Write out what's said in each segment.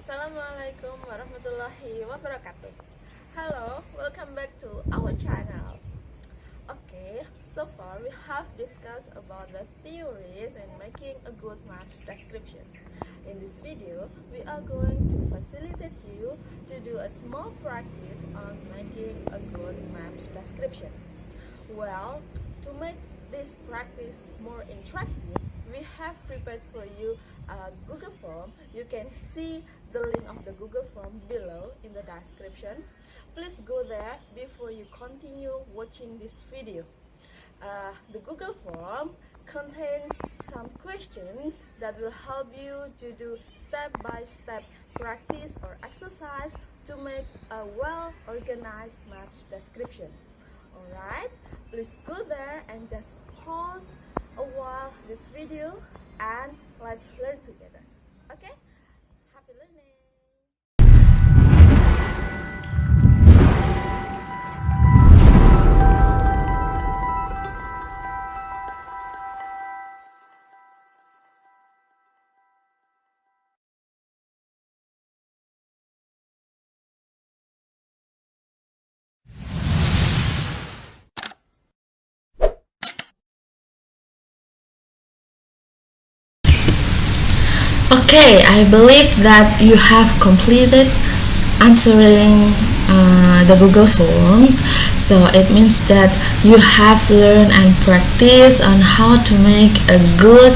Assalamualaikum warahmatullahi wabarakatuh. Hello, welcome back to our channel. Okay, so far we have discussed about the theories in making a good map description. In this video, we are going to facilitate you to do a small practice on making a good map description. Well, to make this practice more interactive, we have prepared for you a Google Form. You can see the link of the Google Form below in the description. Please go there before you continue watching this video. The Google Form contains some questions that will help you to do step-by-step practice or exercise to make a well-organized map description. Alright, please go there and just pause a while this video and let's learn together. Okay? Happy learning! Okay, I believe that you have completed answering the Google Forms. So it means that you have learned and practiced on how to make a good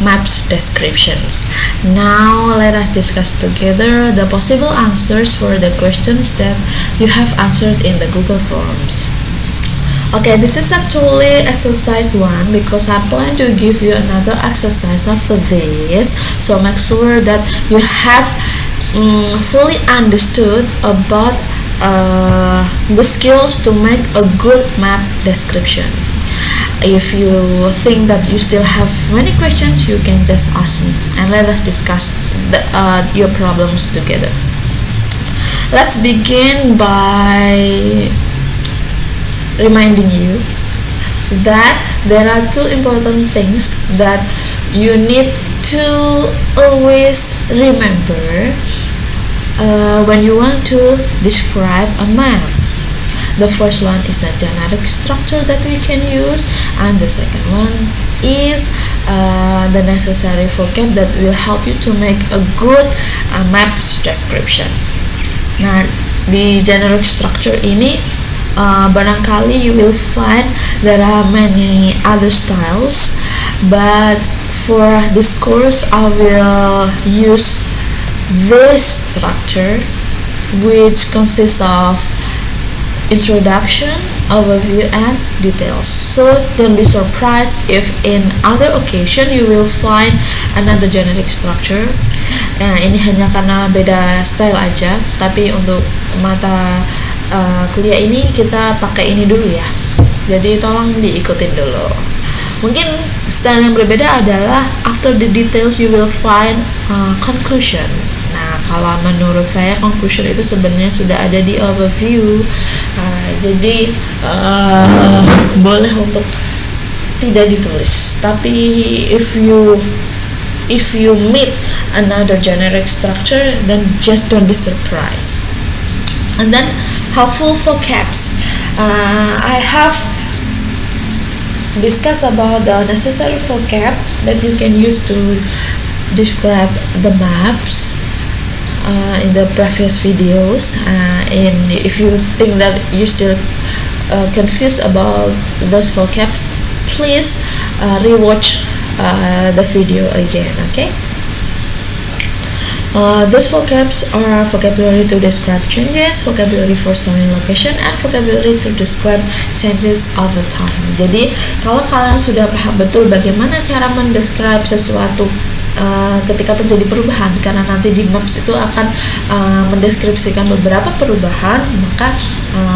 maps descriptions. Now let us discuss together the possible answers for the questions that you have answered in the Google Forms. Okay, this is actually exercise 1 because I plan to give you another exercise after this, so make sure that you have fully understood about the skills to make a good map description. If you think that you still have many questions, you can just ask me and let us discuss your problems together. Let's begin by reminding you that there are two important things that you need to always remember when you want to describe a map. The first one is the generic structure that we can use, and the second one is the necessary vocab that will help you to make a good maps description. Nah, di generic structure ini barangkali you will find there are many other styles, but for this course I will use this structure, which consists of introduction, overview, and details. So don't be surprised if in other occasion you will find another generic structure. Ini hanya karena beda style aja, tapi untuk mata kuliah ini kita pakai ini dulu ya, jadi tolong diikutin dulu. Mungkin style yang berbeda adalah after the details you will find conclusion. Nah, kalau menurut saya conclusion itu sebenarnya sudah ada di overview. Jadi boleh untuk tidak ditulis, tapi if you meet another generic structure, then just don't be surprised. And then helpful vocabs. I have discussed about the necessary vocab that you can use to describe the maps in the previous videos. And if you think that you still confused about those vocab, please rewatch the video again. Okay. Those vocabs are vocabulary to describe changes, vocabulary for showing location, and vocabulary to describe changes over time. Jadi kalau kalian sudah paham betul bagaimana cara mendescribe sesuatu ketika terjadi perubahan, karena nanti di maps itu akan mendeskripsikan beberapa perubahan, maka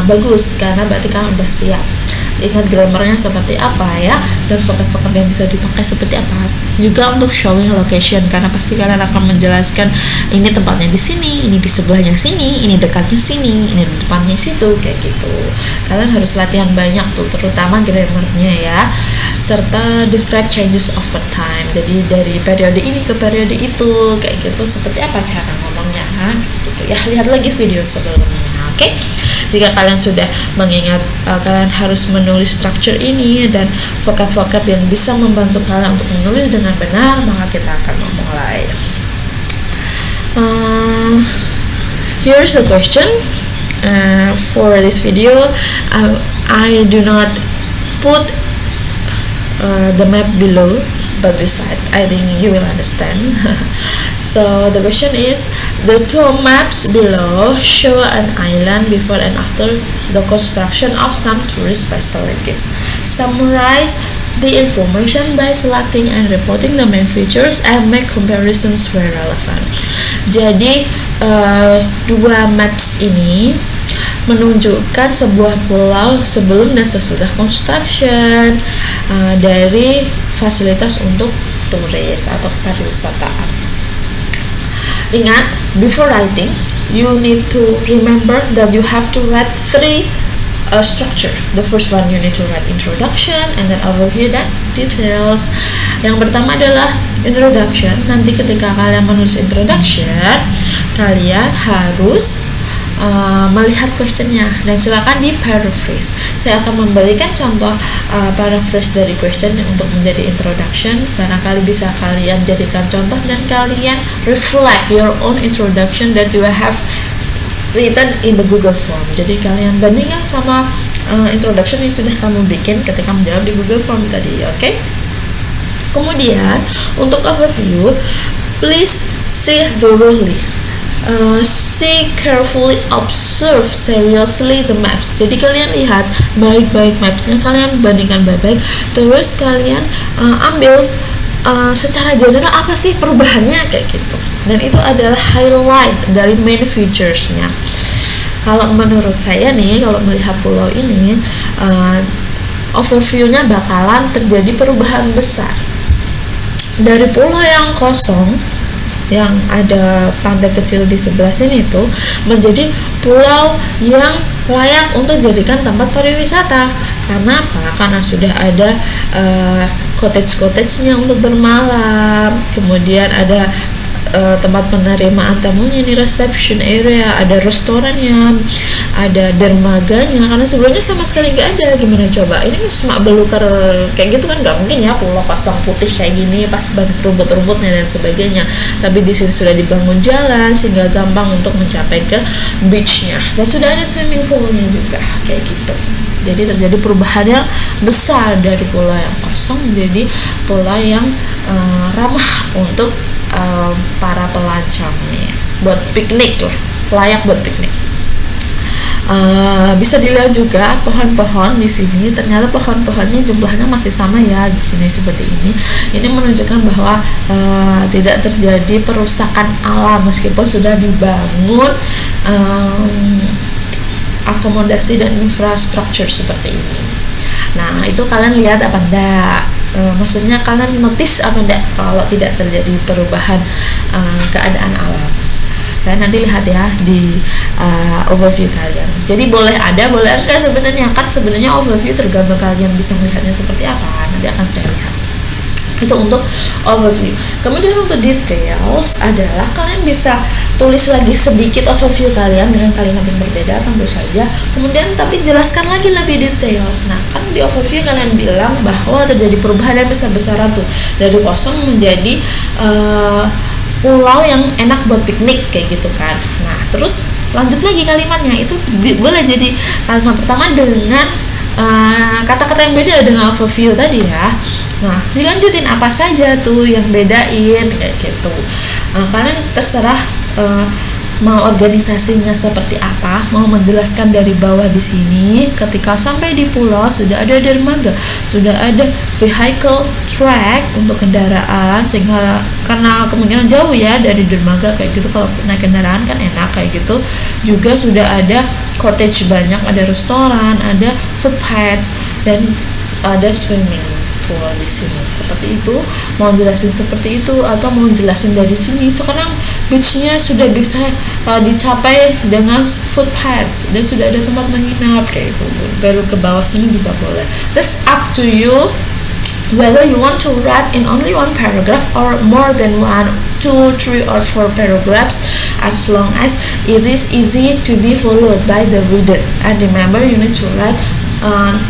bagus, karena berarti kalian udah siap. Ingat grammarnya seperti apa ya, dan vocab-vocab yang bisa dipakai seperti apa. Juga untuk showing location, karena pasti kalian akan menjelaskan ini tempatnya di sini, ini di sebelahnya sini, ini dekatnya sini, ini di depannya situ, kayak gitu. Kalian harus latihan banyak tuh, terutama grammarnya ya, serta describe changes over time. Jadi dari periode ini ke periode itu, kayak gitu. Seperti apa cara ngomongnya gitu ya, lihat lagi video sebelumnya. Oke, jika kalian sudah mengingat kalian harus menulis structure ini dan vocab-vocab yang bisa membantu kalian untuk menulis dengan benar, maka kita akan memulai. Here's the question. For this video, I do not put the map below, but beside, I think you will understand. So the question is, the two maps below show an island before and after the construction of some tourist facilities. Summarize the information by selecting and reporting the main features and make comparisons where relevant. Jadi dua maps ini menunjukkan sebuah pulau sebelum dan sesudah construction dari fasilitas untuk turis atau pariwisata. Ingat, before writing, you need to remember that you have to write three structure. The first one, you need to write introduction, and then overview, dan details. Yang pertama adalah introduction. Nanti ketika kalian menulis introduction, kalian harus melihat questionnya, dan silakan di paraphrase. Saya akan memberikan contoh paraphrase dari question untuk menjadi introduction. Barangkali bisa kalian jadikan contoh dan kalian reflect your own introduction that you have written in the Google Form. Jadi kalian bandingkan sama introduction yang sudah kamu bikin ketika menjawab di Google Form tadi, oke? Kemudian untuk overview, please see thoroughly. See carefully, observe seriously the maps. Jadi kalian lihat baik-baik mapsnya, kalian bandingkan baik-baik. Terus kalian ambil secara general apa sih perubahannya kayak gitu. Dan itu adalah highlight dari main featuresnya. Kalau menurut saya nih, kalau melihat pulau ini, overview-nya bakalan terjadi perubahan besar. Dari pulau yang kosong, yang ada pantai kecil di sebelah sini itu, menjadi pulau yang layak untuk jadikan tempat pariwisata. Karena apa? Karena sudah ada cottage-nya untuk bermalam, kemudian ada tempat penerimaan tamunya, ini reception area, ada restorannya, ada dermaganya. Karena sebelumnya sama sekali nggak ada. Gimana coba? Ini semak belukar kayak gitu kan nggak mungkin ya, pulau kosong putih kayak gini pas banyak rumput-rumputnya dan sebagainya. Tapi di sini sudah dibangun jalan sehingga gampang untuk mencapai ke beachnya, dan sudah ada swimming poolnya juga kayak gitu. Jadi terjadi perubahan yang besar dari pulau yang kosong menjadi pulau yang ramah untuk para pelancong nih, buat piknik lah, layak buat piknik. Bisa dilihat juga pohon-pohon di sini. Ternyata pohon-pohonnya jumlahnya masih sama ya di sini seperti ini. Ini menunjukkan bahwa tidak terjadi perusakan alam meskipun sudah dibangun akomodasi dan infrastruktur seperti ini. Nah, itu kalian lihat apa enggak? Maksudnya kalian notice apa enggak kalau tidak terjadi perubahan keadaan alam? Saya nanti lihat ya di overview kalian. Jadi boleh ada, boleh enggak sebenarnya. Kan sebenarnya overview tergantung kalian bisa melihatnya seperti apa. Nanti akan saya lihat. Itu untuk overview. Kemudian untuk details adalah kalian bisa tulis lagi sedikit overview kalian dengan kalimat yang berbeda tentu saja. Kemudian tapi jelaskan lagi lebih details. Nah, kan di overview kalian bilang bahwa terjadi perubahan yang besar-besaran tuh dari kosong menjadi pulau yang enak buat piknik kayak gitu kan. Nah, terus lanjut lagi kalimatnya, itu boleh jadi kalimat pertama dengan kata-kata yang beda dengan overview tadi ya. Nah, dilanjutin apa saja tuh yang bedain kayak gitu. Kalian terserah mau organisasinya seperti apa, mau menjelaskan dari bawah di sini. Ketika sampai di pulau sudah ada dermaga, sudah ada vehicle track untuk kendaraan, sehingga karena kemungkinan jauh ya dari dermaga kayak gitu, kalau naik kendaraan kan enak kayak gitu. Juga sudah ada cottage banyak, ada restoran, ada footpaths, dan ada swimming pool di sini. Seperti itu. Mau jelasin seperti itu atau mau jelasin dari sini, sekarang beachnya sudah bisa dicapai dengan footpaths dan sudah ada tempat menginap kayak gitu. Baru ke bawah sini juga boleh. That's up to you. whether you want to write in only one paragraph or more than 1, 2, 3 or 4 paragraphs, as long as it is easy to be followed by the reader. And remember, you need to write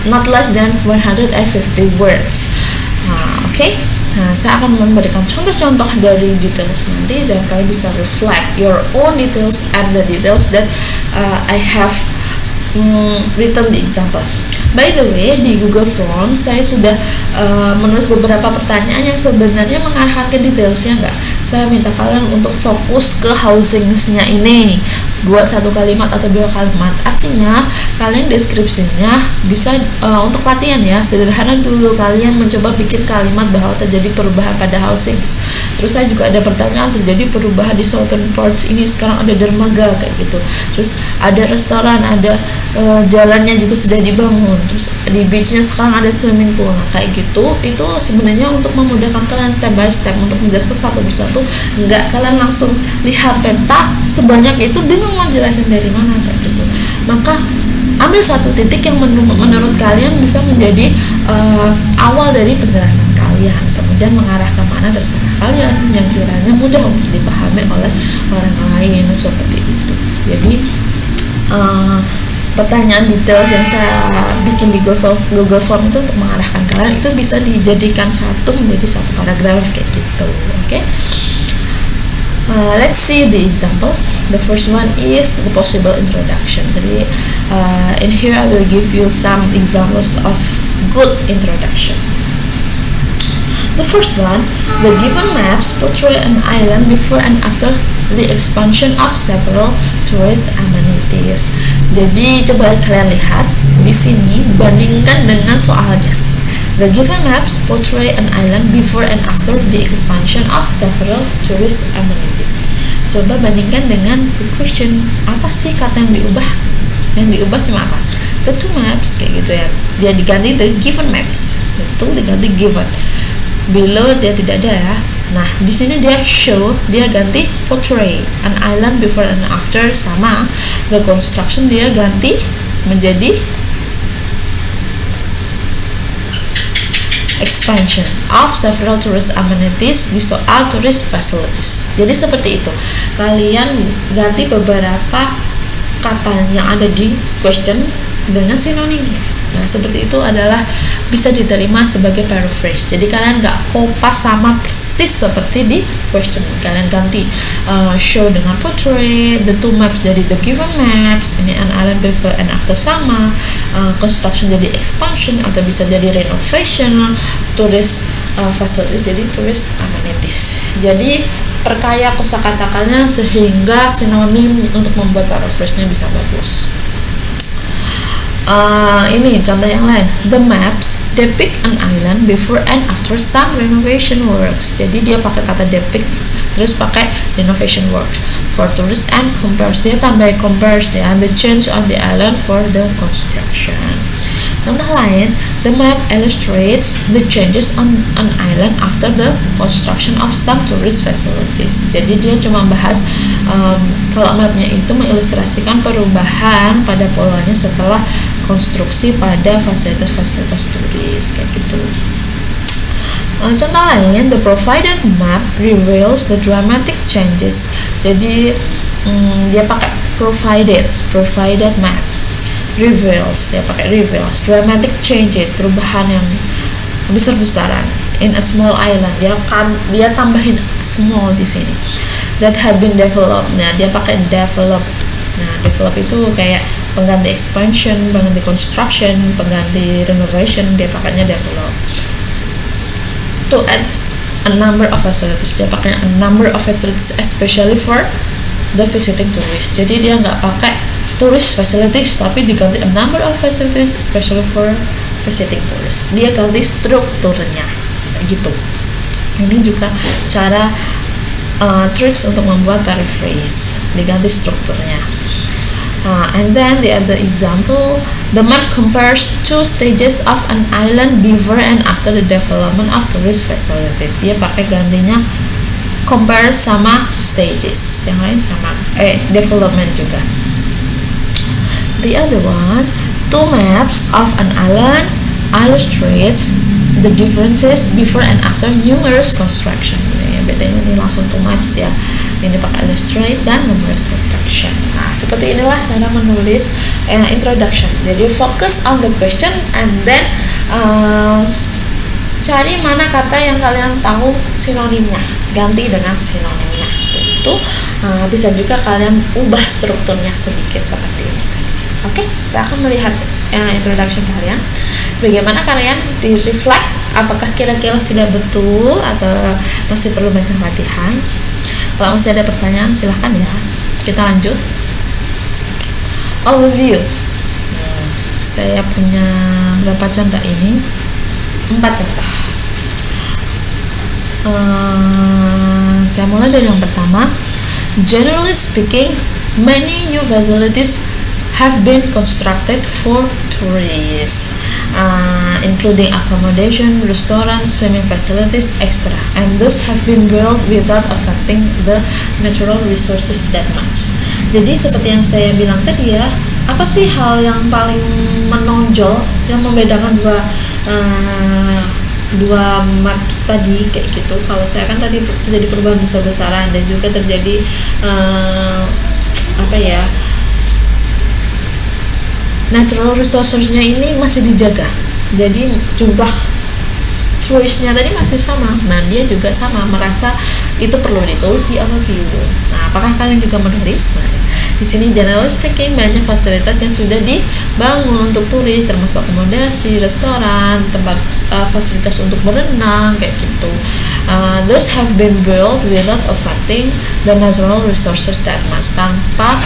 not less than 150 words. Oke. Nah, saya akan memberikan contoh-contoh dari details nanti, dan kalian bisa reflect your own details and the details that I have written the example. By the way, di Google Forms saya sudah menulis beberapa pertanyaan yang sebenarnya mengarahkan ke detailsnya enggak. Saya minta kalian untuk fokus ke housingsnya ini, buat 1 kalimat atau 2 kalimat. Artinya kalian deskripsinya bisa untuk latihan ya, sederhana dulu kalian mencoba bikin kalimat bahwa terjadi perubahan pada housings. Terus saya juga ada pertanyaan, terjadi perubahan di Southern Ports ini, sekarang ada dermaga kayak gitu. Terus ada restoran, ada jalannya juga sudah dibangun. Terus di beachnya sekarang ada swimming pool. Nah, kayak gitu itu sebenarnya untuk memudahkan kalian step by step untuk menjelaskan satu persatu. Enggak kalian langsung lihat peta sebanyak itu bingung mau jelasin dari mana kayak gitu. Maka ambil satu titik yang menurut kalian bisa menjadi awal dari penjelasan kalian, kemudian mengarah ke mana terserah kalian yang kiranya mudah untuk dipahami oleh orang lain, seperti itu. Jadi pertanyaan details yang saya bikin di Google Form itu untuk mengarahkan kalian itu bisa dijadikan satu menjadi satu paragraf kayak gitu. Oke. Let's see the example. The first one is the possible introduction. Jadi in here I will give you some examples of good introduction. The first one, the given maps portray an island before and after the expansion of several tourist amenities. Jadi coba kalian lihat di sini, bandingkan dengan soalnya. The given maps portray an island before and after the expansion of several tourist amenities. Coba bandingkan dengan the question. Apa sih kata yang diubah? Yang diubah cuma apa? The two maps kayak gitu ya. Dia diganti the given maps. Itu diganti given. Below dia tidak ada ya. Nah, di sini dia show, dia ganti portray an island before and after, sama the construction dia ganti menjadi expansion of several tourist amenities di soal tourist facilities. Jadi seperti itu. Kalian ganti beberapa kata yang ada di question dengan sinonimnya. Nah, seperti itu adalah bisa diterima sebagai paraphrase. Jadi kalian nggak kopas sama persis seperti di question. Kalian ganti show dengan portray, the two maps jadi the given maps, ini an island before and after sama, construction jadi expansion atau bisa jadi renovation, tourist facilities jadi tourist amenities. Jadi perkaya kosakata kalian sehingga sinonim untuk membuat paraphrase-nya bisa bagus. Ini contoh yang lain. The maps depict an island before and after some renovation works. Jadi dia pakai kata depict terus pakai renovation works for tourists and compares. Dia tambah compares ya, the change on the island for the construction. Contoh lain, the map illustrates the changes on an island after the construction of some tourist facilities. Jadi dia cuma bahas kalau mapnya itu mengilustrasikan perubahan pada polanya setelah konstruksi pada fasilitas-fasilitas turis kayak gitu. Contoh lain, the provided map reveals the dramatic changes. Jadi dia pakai provided map. Reveals, dia pakai reveals, dramatic changes, perubahan yang besar-besaran in a small island. Dia tambahin small di sini. That have been developed. Nah, dia pakai develop. Nah, develop itu kayak pengganti expansion, pengganti construction, pengganti renovation, dia pakainya develop. To add a number of facilities, dia pakai a number of facilities especially for the visiting tourist. Jadi dia nggak pakai tourist facilities tapi diganti a number of facilities especially for visiting tourists. Dia ganti strukturnya gitu. Ini juga cara tricks untuk membuat paraphrase, diganti strukturnya. And then the other example, the map compares two stages of an island before and after the development of tourist facilities. Dia pakai gantinya compare sama stages, yang lain sama development juga. The other one, two maps of an island illustrates the differences before and after numerous construction. Ya, bedanya ini langsung to maps ya. Ini pakai illustrate dan numerous construction. Nah, seperti inilah cara menulis introduction. Jadi fokus on the question and then cari mana kata yang kalian tahu sinonimnya, ganti dengan sinonimnya. Seperti itu. Bisa juga kalian ubah strukturnya sedikit seperti ini. Oke, saya akan melihat introduction kalian. Bagaimana kalian di reflect, apakah kira-kira sudah betul atau masih perlu banyak latihan? Kalau masih ada pertanyaan silahkan ya. Kita lanjut. Overview. Saya punya berapa contoh ini? 4 contoh. Saya mulai dari yang pertama. Generally speaking, many new facilities have been constructed for tourists, including accommodation, restaurants, swimming facilities, etc. And those have been built without affecting the natural resources that much. Jadi seperti yang saya bilang tadi ya, apa sih hal yang paling menonjol yang membedakan dua maps tadi kayak gitu? Kalau saya kan tadi terjadi perubahan besar-besaran dan juga terjadi natural resources-nya ini masih dijaga. Jadi jumlah turisnya tadi masih sama. Nah, dia juga sama merasa itu perlu ditulis di overview. Nah, apakah kalian juga menulis? Nah, di sini generally speaking banyak fasilitas yang sudah dibangun untuk turis, termasuk akomodasi, restoran, tempat fasilitas untuk berenang kayak gitu. Those have been built without affecting the natural resources that much, tanpa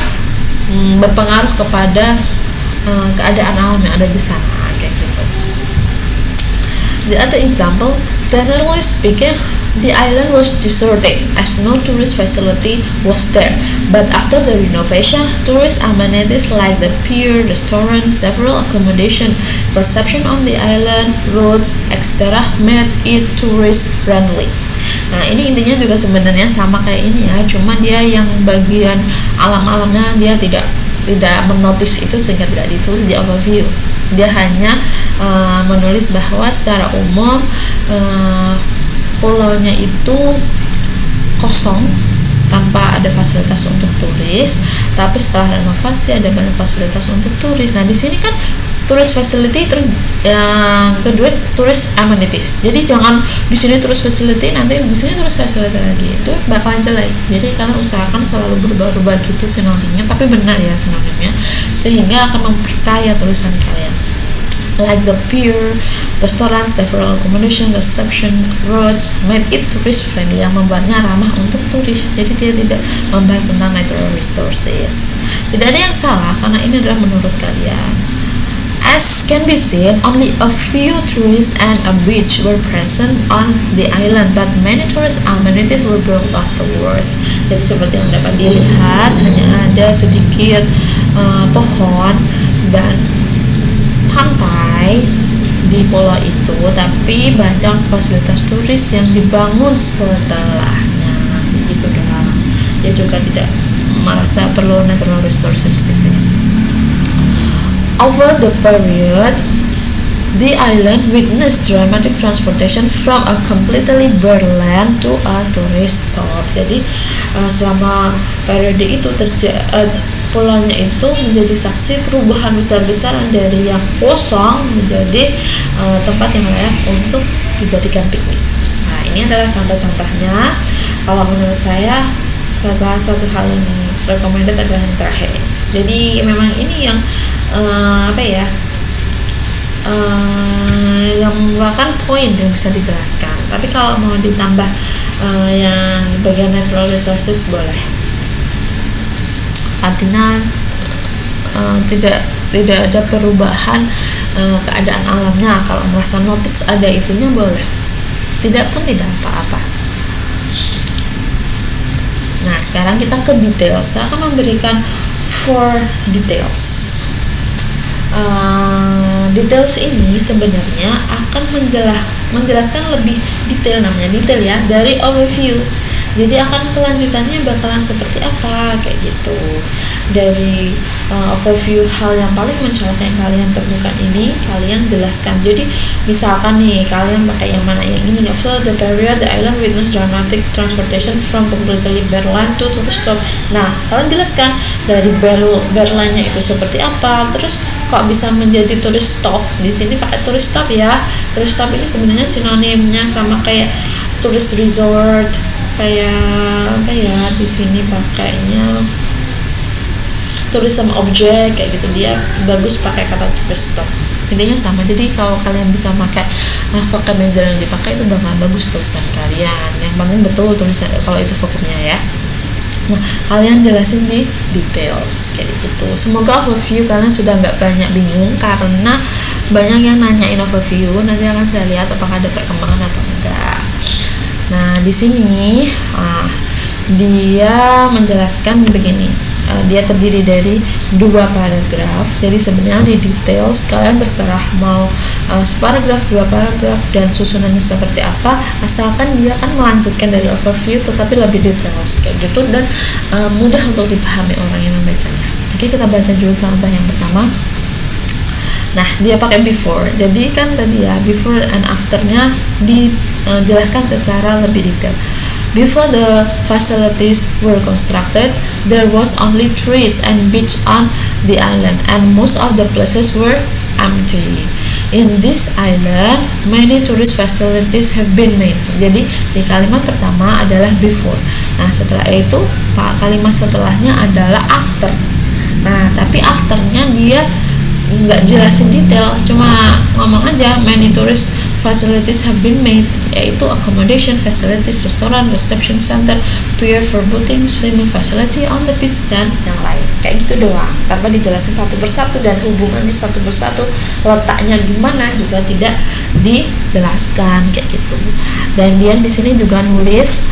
berpengaruh kepada keadaan alam yang ada di sana kayak gitu. The other example, generally speaking, the island was deserted as no tourist facility was there. But after the renovation, tourist amenities like the pier, restaurant, several accommodation, reception on the island, roads, etc. made it tourist friendly. Nah, ini intinya juga sebenarnya sama kayak ini ya, cuma dia yang bagian alam-alamnya dia tidak menotis itu sehingga tidak ditulis di overview. Dia hanya menulis bahwa secara umum pulaunya itu kosong tanpa ada fasilitas untuk turis, tapi setelah renovasi ada banyak fasilitas untuk turis. Nah, di sini kan tourist facility, terus yang kedua tourist amenities. Jadi jangan di sini tourist facility, nanti di sini tourist facility lagi, itu bakalan jelek. Jadi kalian usahakan selalu berubah-ubah gitu sinonimnya, tapi benar ya sinonimnya, sehingga akan memperkaya tulisan kalian. Like the pier, restaurant, several accommodation, reception, roads made it tourist friendly, yang membuatnya ramah untuk turis. Jadi dia tidak membahas tentang natural resources. Tidak ada yang salah karena ini adalah menurut kalian. As can be seen, only a few trees and a beach were present on the island, but many tourist amenities were built afterwards. Jadi seperti yang dapat dilihat, hanya ada sedikit pohon dan pantai di pulau itu, tapi banyak fasilitas turis yang dibangun setelahnya. Begitu doang. Dia juga tidak merasa perlu natural resources di sini. Over the period, the island witnessed dramatic transportation from a completely bare land to a tourist stop. Jadi selama periode itu pulaunya itu menjadi saksi perubahan besar-besaran dari yang kosong menjadi tempat yang layak untuk dijadikan piknik. Nah, ini adalah contoh-contohnya. Kalau menurut saya salah satu hal yang recommended adalah yang terakhir. Jadi memang ini yang yang merupakan poin yang bisa dijelaskan. Tapi kalau mau ditambah yang bagian natural resources boleh. Artinya tidak ada perubahan keadaan alamnya. Kalau merasa notice ada itunya boleh. Tidak pun tidak apa-apa. Nah, sekarang kita ke detail. Saya akan memberikan 4 details. Details ini sebenarnya akan menjelaskan lebih detail, namanya detail ya, dari overview. Jadi akan kelanjutannya bakalan seperti apa kayak gitu. Dari overview hal yang paling mencolok yang kalian temukan ini, kalian jelaskan. Jadi misalkan nih kalian pakai yang mana, yang ini, fill the period the island witness dramatic transportation from completely bare land to tourist stop. Nah, kalian jelaskan dari bare land-nya itu seperti apa, terus kok bisa menjadi tourist stop. Di sini pakai tourist stop ya. Tourist stop ini sebenarnya sinonimnya sama kayak tourist resort, kayak apa ya, di sini pakainya tourism object kayak gitu. Dia bagus pakai kata tourist stop, intinya sama. Jadi kalau kalian bisa pakai vocabulary yang dipakai itu bakal bagus tulisan kalian. Yang penting betul tulisan kalau itu vocabnya ya. Nah, kalian jelasin di details kayak gitu. Semoga overview kalian sudah nggak banyak bingung, karena banyak yang nanyain overview. Nanti akan saya lihat apakah ada perkembangan atau enggak. Nah, di sini dia menjelaskan begini. Dia terdiri dari 2 paragraf. Jadi sebenarnya di details kalian terserah mau separagraf, 2 paragraf, dan susunannya seperti apa, asalkan dia kan melanjutkan dari overview tetapi lebih details kayak gitu, dan mudah untuk dipahami orang yang membacanya. Oke, kita baca dulu contoh yang pertama. Nah, dia pakai before. Jadi kan tadi ya, before and afternya dijelaskan secara lebih detail. Before the facilities were constructed, there was only trees and beach on the island, and most of the places were empty. In this island, many tourist facilities have been made. Jadi di kalimat pertama adalah before. Nah, setelah itu kalimat setelahnya adalah after. Nah, tapi afternya dia nggak jelasin detail, cuma ngomong aja many tourist facilities have been made, yaitu accommodation facilities, restoran, reception center, pier for boating, swimming facility on the beach, dan yang lain. Kayak gitu doang, tanpa dijelasin satu persatu, dan hubungannya satu persatu, letaknya di mana juga tidak dijelaskan kayak gitu. Dan dia di sini juga nulis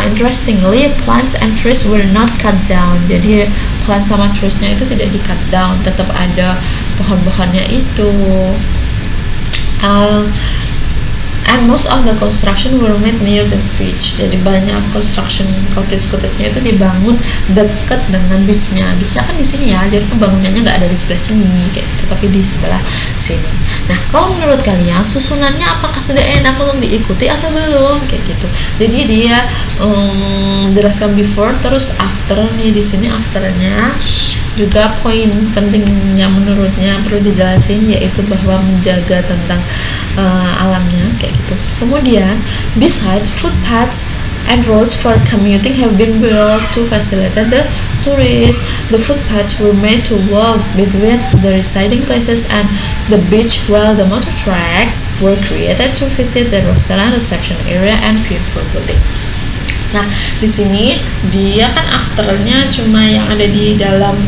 interestingly, plants and trees were not cut down. Jadi plant sama trees-nya itu tidak di cut down, tetap ada pohon-pohonnya itu. And most of the construction were made near the beach. Jadi banyak construction cottage-nya itu dibangun dekat dengan beach-nya. Beach-nya kan di sini ya, jadi pembangunannya nggak ada di sebelah sini, kayak gitu, tapi di sebelah sini. Nah, kalau menurut kalian susunannya apakah sudah enak untuk diikuti atau belum, kayak gitu. Jadi dia jelaskan before, terus after nih, di sini afternya juga poin pentingnya menurutnya perlu dijelasin, yaitu bahwa menjaga tentang alamnya kayak gitu. Kemudian besides, footpaths and roads for commuting have been built to facilitate the tourists. The footpaths were made to walk between the residing places and the beach, while the motor tracks were created to visit the restaurant, reception area, and pier for boating. Nah, di sini dia kan afternya cuma yang ada di dalam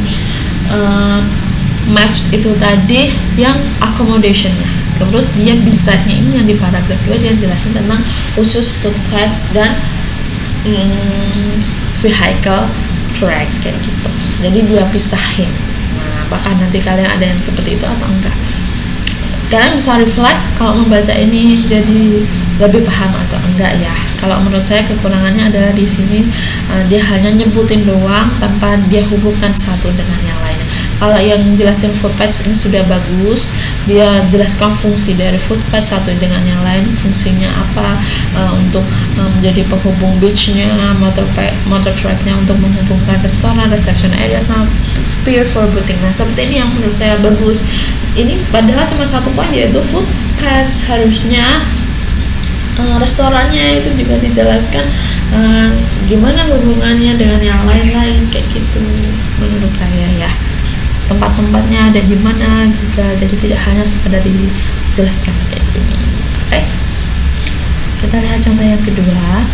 maps itu tadi yang accommodationnya. Terus dia bisanya ini yang di paragraf 2 dia jelasin tentang khusus footpaths dan vehicle track kayak gitu. Jadi dia pisahin. Nah, apakah nanti kalian ada yang seperti itu atau enggak? Kalian bisa reflect kalau membaca ini jadi lebih paham atau enggak ya. Kalau menurut saya kekurangannya adalah di sini dia hanya nyebutin doang tanpa dia hubungkan satu dengan yang lainnya. Kalau yang jelasin footpaths ini sudah bagus, dia jelaskan fungsi dari footpath satu dengan yang lain, fungsinya apa, untuk menjadi penghubung beachnya, motor tracknya untuk menghubungkan restoran, reception area, sama pier for boating. Nah, seperti ini yang menurut saya bagus. Ini padahal cuma satu poin, yaitu footpaths. Harusnya restorannya itu juga dijelaskan gimana hubungannya dengan yang lain-lain kayak gitu menurut saya ya. Tempat-tempatnya ada di mana juga, jadi tidak hanya sekedar dijelaskan kayak gini. Oke, kita lihat contoh yang kedua.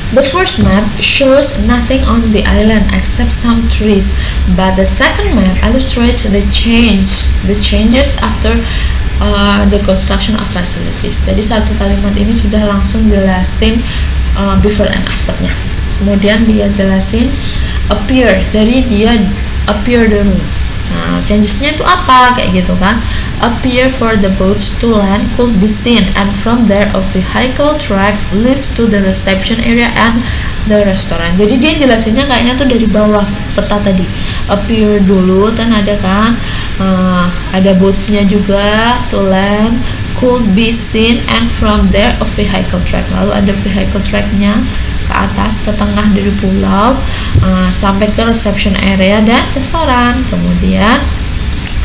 The first map shows nothing on the island except some trees, but the second map illustrates the changes after the construction of facilities. Jadi satu kalimat ini sudah langsung jelasin before and afternya. Kemudian dia jelasin appear, dari dia appear dulu. Nah, changesnya itu apa kayak gitu kan? A pier for the boats to land could be seen, and from there a vehicle track leads to the reception area and the restaurant. Jadi dia jelasinnya kayaknya tuh dari bawah peta tadi. A pier dulu kan ada kan, ada boatsnya juga, to land could be seen, and from there a vehicle track. Lalu ada vehicle tracknya ke atas, ke tengah dari pulau, sampai ke reception area dan restoran. Kemudian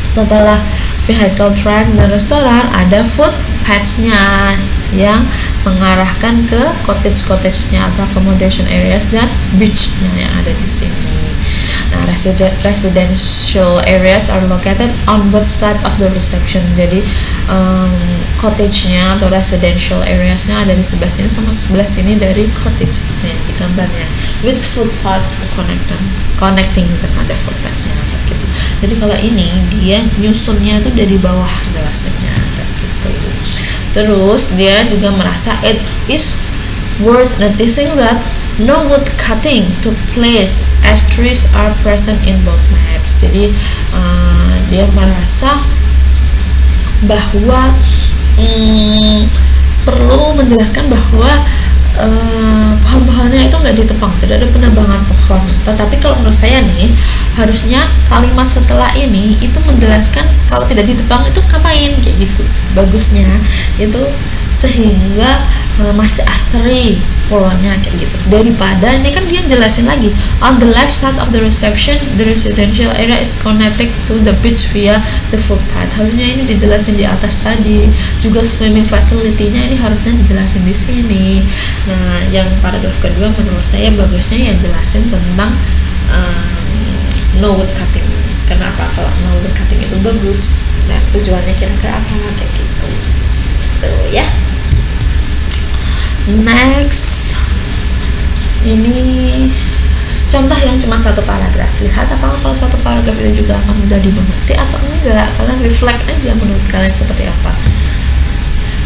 setelah vehicle track dan restoran ada footpaths-nya yang mengarahkan ke cottage-nya atau accommodation areas dan beach-nya yang ada di sini. Nah, residential areas are located on both side of the reception. Jadi cottage-nya atau residential areas-nya ada di sebelah sini sama sebelah sini dari cottage-nya di gambarnya. With footpath connecting kan ada footpaths-nya gitu. Jadi kalau ini dia nyusunnya itu dari bawah jelasannya gitu. Terus dia juga merasa it is worth noticing that no wood cutting took place as trees are present in both maps. Jadi dia merasa bahwa perlu menjelaskan bahwa pohon-pohonnya itu nggak ditebang, tidak ada penebangan pohon. Tetapi kalau menurut saya nih, harusnya kalimat setelah ini itu menjelaskan kalau tidak ditebang itu ngapain kayak gitu. Bagusnya itu sehingga masih asri polanya kayak gitu, daripada ini kan dia jelasin lagi on the left side of the reception the residential area is connected to the beach via the footpath. Harusnya ini dijelasin di atas tadi. Juga swimming facility-nya ini harusnya dijelasin di sini. Nah, yang paragraf kedua menurut saya bagusnya yang jelasin tentang no wood cutting. Kenapa kalau no wood cutting itu bagus dan tujuannya kira-kira apa kayak gitu. Tuh ya. Next, ini contoh yang cuma satu paragraf. Lihat apakah kalau satu paragraf itu juga akan mudah dimengerti atau enggak. Kalian reflect aja menurut kalian seperti apa.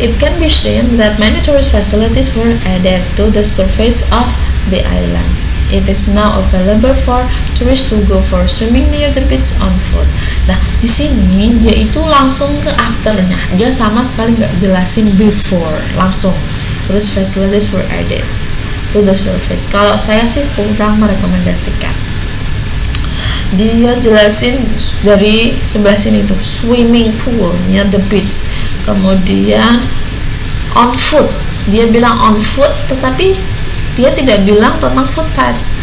It can be seen that many tourist facilities were added to the surface of the island. It is now available for tourists to go for swimming near the beach on foot. Nah, di sini dia itu langsung ke afternya. Dia sama sekali nggak jelasin before, langsung. Terus facilities were added to the surface. Kalau saya sih kurang merekomendasikan. Dia jelasin dari sebelah sini tuh swimming pool near the beach. Kemudian on foot. Dia bilang on foot, tetapi dia tidak bilang tentang footpaths.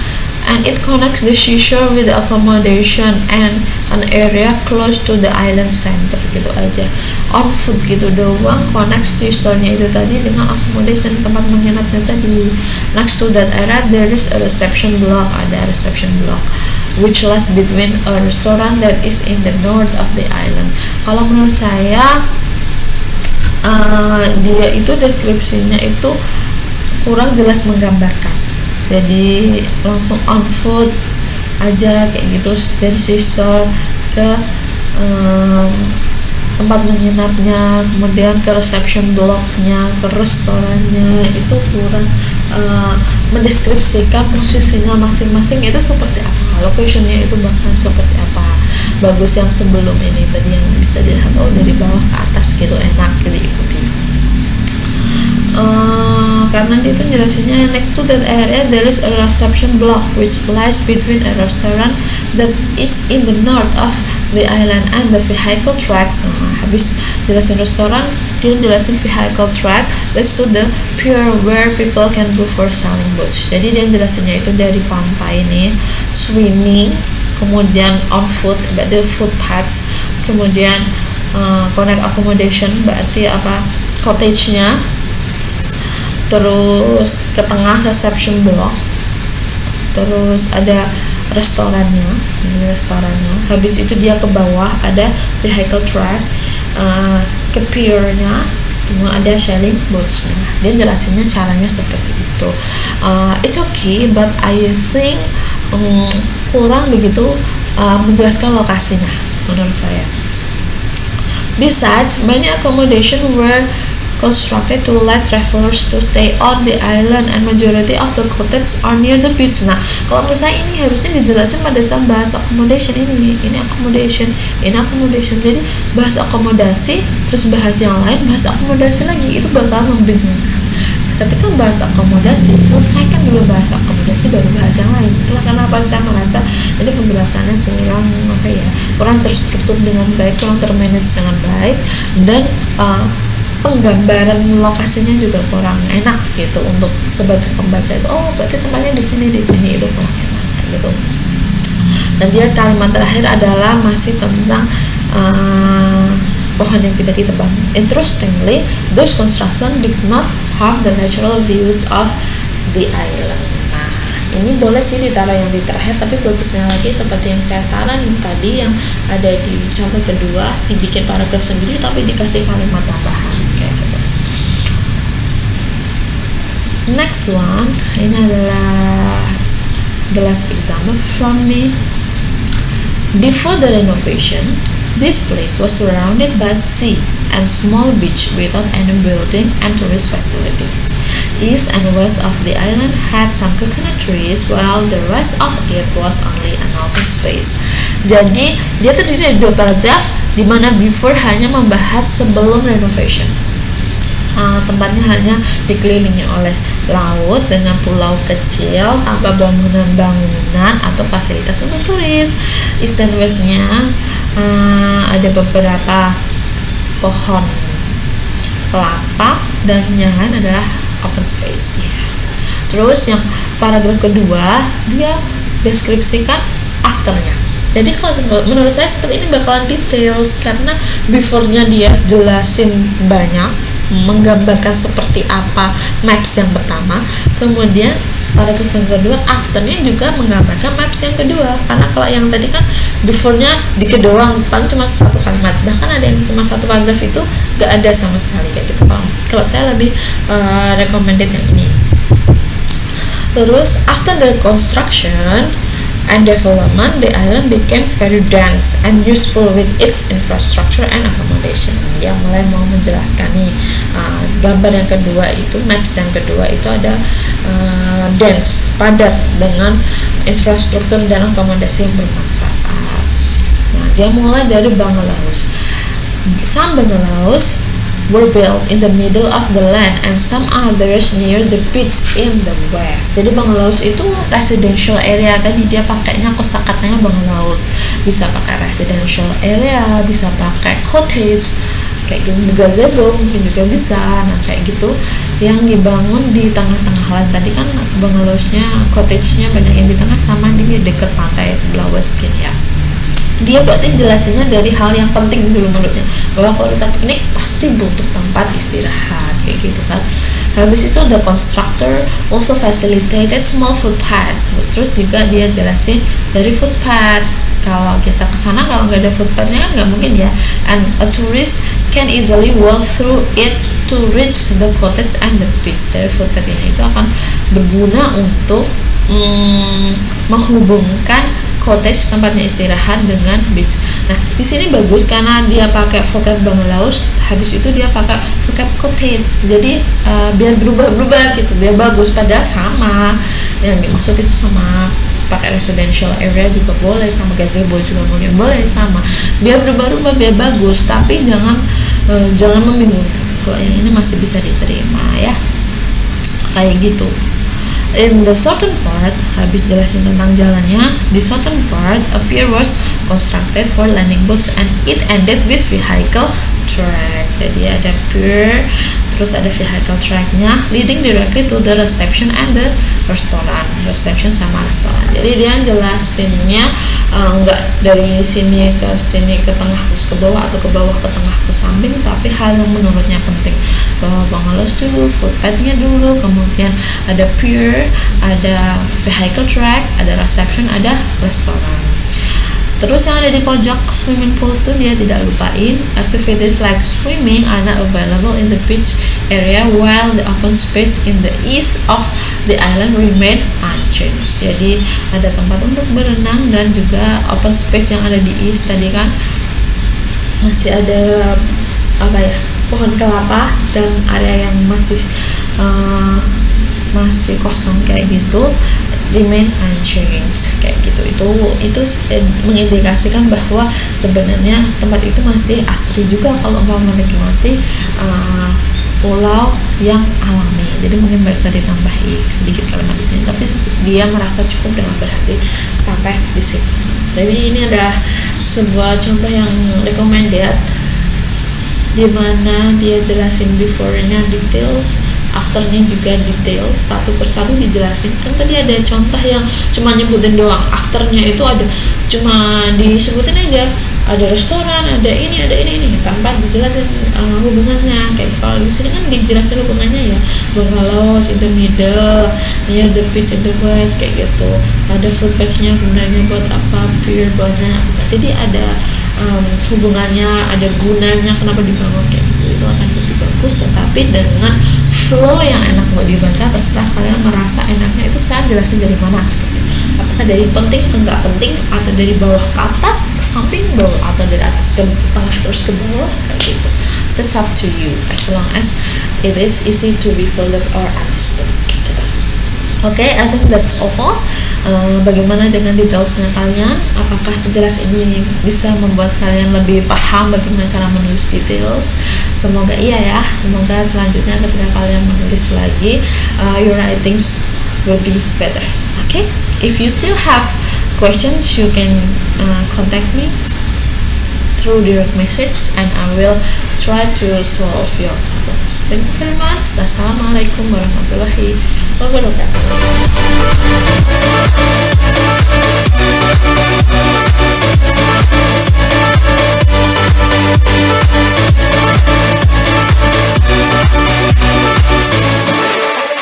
And it connects the seashore with the accommodation and an area close to the island center, gitu aja. On foot gitu doang, connect seashore-nya itu tadi dengan accommodation, tempat menginapnya tadi. Next to that area there is a reception block, ada reception block which lies between a restaurant that is in the north of the island. Kalau menurut saya dia itu deskripsinya itu kurang jelas menggambarkan. Jadi langsung on foot aja kayak gitu dari seashore ke tempat menginapnya, kemudian ke reception blocknya, ke restorannya, itu kurang mendeskripsikan posisinya masing-masing itu seperti apa, locationnya itu bahkan seperti apa. Bagus yang sebelum ini tadi yang bisa dilihat dari bawah ke atas gitu, enak diikuti. Karena dia itu jelasinnya next to that area there is a reception block which lies between a restaurant that is in the north of the island and the vehicle tracks. Nah, habis jelasin restoran, dia jelasin vehicle track leads to the pier where people can go for sailing boats. Jadi dia jelasinnya itu dari pantai nih, swimming, kemudian on foot berarti footpaths, kemudian connect accommodation berarti apa, cottage-nya, terus ke tengah reception block, terus ada restorannya, habis itu dia ke bawah ada vehicle track, ke pier-nya, kemudian ada sailing boats. Dia jelasinnya caranya seperti itu. It's okay, but I think kurang begitu menjelaskan lokasinya menurut saya. Besides, many accommodation were constructed to let travelers to stay on the island and majority of the cottages are near the beach. Nah, kalau menurut saya ini harusnya dijelasin pada saat bahas accommodation ini accommodation. Jadi bahas akomodasi terus bahas yang lain, bahas akomodasi lagi, itu bakal membingungkan. Ketika bahas akomodasi, selesaikan dulu bahas akomodasi baru bahas yang lain. Itulah kenapa saya merasa ini penjelasannya kurang terstruktur dengan baik, kurang termanage dengan baik, dan penggambaran lokasinya juga kurang enak gitu untuk sebagai pembaca itu. Oh, berarti tempatnya di sini itu kurang enak gitu. Dan dia kalimat terakhir adalah masih tentang pohon yang tidak ditebang. Interestingly, those construction did not harm the natural views of the island. Nah, ini boleh sih ditaruh yang di terakhir, tapi bagusnya lagi seperti yang saya saranin tadi yang ada di contoh kedua, dibikin paragraf sendiri tapi dikasih kalimat tambahan kayak gitu. Next one, ini adalah the last example from me. Before the renovation, this place was surrounded by sea and small beach without any building and tourist facility. East and west of the island had some coconut trees, while the rest of it was only an open space. Jadi dia terdiri dari 2 paragraf, di mana before hanya membahas sebelum renovation. Tempatnya hanya dikelilingi oleh laut dengan pulau kecil tanpa bangunan-bangunan atau fasilitas untuk turis. East dan westnya ada beberapa pohon kelapa dan yang lain adalah open space ya. Terus yang paragraf kedua dia deskripsikan afternya. Jadi kalau menurut saya seperti ini bakalan details karena before-nya dia jelasin banyak, menggambarkan seperti apa maps yang pertama, kemudian paragraf yang kedua afternya juga menggambarkan maps yang kedua. Karena kalau yang tadi kan before-nya dikit doang, paling cuma 1 kalimat, bahkan ada yang cuma 1 paragraf itu gak ada sama sekali kayak gitu. Kalau saya lebih recommended yang ini. Terus after the construction and development, the island became very dense and useful with its infrastructure and accommodation. Dia mulai mau menjelaskan nih gambar yang kedua itu, maps yang kedua itu ada dense, padat dengan infrastruktur dan akomodasi yang bermanfaat. Nah, dia mulai dari bungalows. Some bungalows were built in the middle of the land and some others near the beach in the west. Jadi bungalows itu residential area, tadi dia pakainya kosakatanya bungalows. Bisa pakai residential area, bisa pakai cottage, kayak gitu, gazebo mungkin juga bisa. Nah kayak gitu yang dibangun di tengah-tengah land. Tadi kan bungalowsnya, cottage-nya banyak yang di tengah sama di dekat pantai sebelah west ya. Dia berarti jelasinnya dari hal yang penting dulu menurutnya, bahwa kalau kita piknik pasti butuh tempat istirahat kayak gitu kan. Habis itu the constructor also facilitated small footpaths. Terus juga dia jelasin dari footpath, kalau kita kesana kalau nggak ada footpathnya kan nggak mungkin ya, and a tourist can easily walk through it to reach the cottage and the beach. Dari footpath ini itu akan berguna untuk menghubungkan cottage tempatnya istirahat dengan beach. Nah di sini bagus karena dia pakai vocab bungalows, habis itu dia pakai vocab cottage. Jadi biar berubah gitu, biar bagus. Padahal sama yang dimaksud itu sama. Pakai residential area juga boleh, sama gazebo juga mungkin boleh sama. Biar berubah-ubah, biar bagus, tapi jangan membingungkan. Kalau yang ini masih bisa diterima ya, kayak gitu. In the southern part, habis jelasin tentang jalannya, the southern part, a pier was constructed for landing boats and it ended with vehicle track. Jadi ada pier, terus ada vehicle tracknya leading directly to the reception and the restaurant. Reception sama restoran. Jadi dia jelasinnya nggak dari sini ke tengah terus ke bawah atau ke bawah ke tengah ke samping, tapi hal yang menurutnya penting, bahwa bungalows dulu, footpathnya dulu, kemudian ada pier, ada vehicle track, ada reception, ada restoran. Terus yang ada di pojok swimming pool tuh dia tidak lupain, activities like swimming are not available in the beach area while the open space in the east of the island remain unchanged. Jadi ada tempat untuk berenang dan juga open space yang ada di east tadi kan masih ada pohon kelapa dan area yang masih kosong kayak gitu remain unchanged kayak gitu. Itu mengindikasikan bahwa sebenarnya tempat itu masih asri juga kalau mau menikmati pulau yang alami. Jadi mungkin bisa ditambahi sedikit kalimat di sini, tapi dia merasa cukup dengan berhenti sampai di sini. Jadi ini adalah sebuah contoh yang recommended di mana dia jelasin before-nya details, after-nya juga details, satu persatu dijelasin. Kan tadi ada contoh yang cuma nyebutin doang, after-nya itu ada cuma disebutin aja, ada restoran, ada ini tanpa dijelasin hubungannya. Kayak kalau di sini kan dijelasin hubungannya ya, bungalows in the middle, near the beach in the west kayak gitu. Ada food page-nya gunanya buat apa, pier banyak. Jadi ada hubungannya, ada gunanya kenapa dibangun kayak gitu. Itu akan lebih bagus, tetapi dengan flow yang enak buat dibaca. Terserah kalian merasa enaknya itu saya jelasin dari mana, apakah dari penting ke enggak penting, atau dari bawah ke atas, ke samping bawah, atau dari atas ke tengah terus ke bawah kayak gitu. That's up to you, as long as it is easy to be followed or understood gitu. Okay, I think that's all. Bagaimana dengan detailsnya kalian? Apakah jelas ini bisa membuat kalian lebih paham bagaimana cara menulis details? Semoga iya ya. Semoga selanjutnya ketika kalian menulis lagi, your writings will be better. Okay, if you still have questions, you can contact me through direct message and I will try to solve your problems. Thank you very much. Assalamualaikum warahmatullahi wabarakatuh.